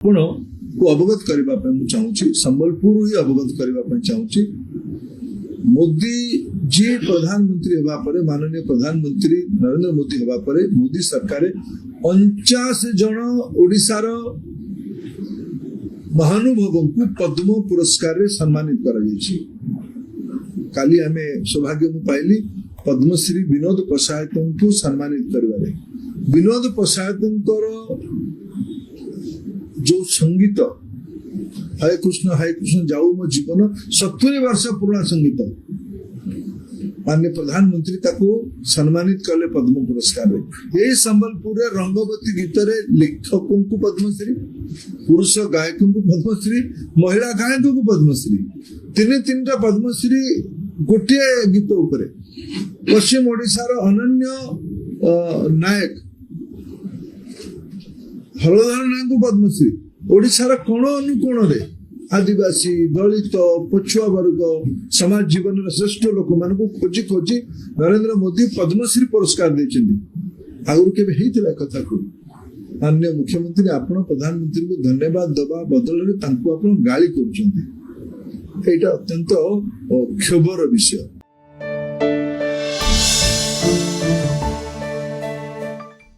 ଆପଣ को अवगत करने चाहूँगी संबलपुर ही अवगत करने चाहूँगी मोदी जी प्रधानमंत्री हवा पर माननीय प्रधानमंत्री नरेंद्र मोदी हवा पर मोदी सरकार 49 जन ओडिशार महानुभव को पद्म पुरस्कार सम्मानित कर काली आमे सौभाग्य मु पाइली पद्मश्री विनोद पशायत को सम्मानित करिवारे विनोद पशायत जो संगीत हरे कृष्ण जाऊ मो जीवन 70 वर्ष पुराना संगीत माननीय प्रधानमंत्री ताको सम्मानित कले पद्म पुरस्कार यही संबलपुर रंगवती गीत लेखकों को पद्मश्री पुरुष गायकों को पद्मश्री महिला गायकों को पद्मश्री तीन पद्मश्री गोटे गीत उपरे पश्चिम ओडिशार अनन्य नायक हलधर नायक को पद्मश्री ओडिशार कोण अनुकोण आदिवासी दलित पछुआ वर्ग समाज जीवन श्रेष्ठ लोक मान खोजी खोजी नरेंद्र मोदी पद्मश्री पुरस्कार देते आगु के कथा को माननीय मुख्यमंत्री आपण प्रधानमंत्री को धन्यवाद दबा बदल में गाली कर अत्यंत क्षोभर विषय।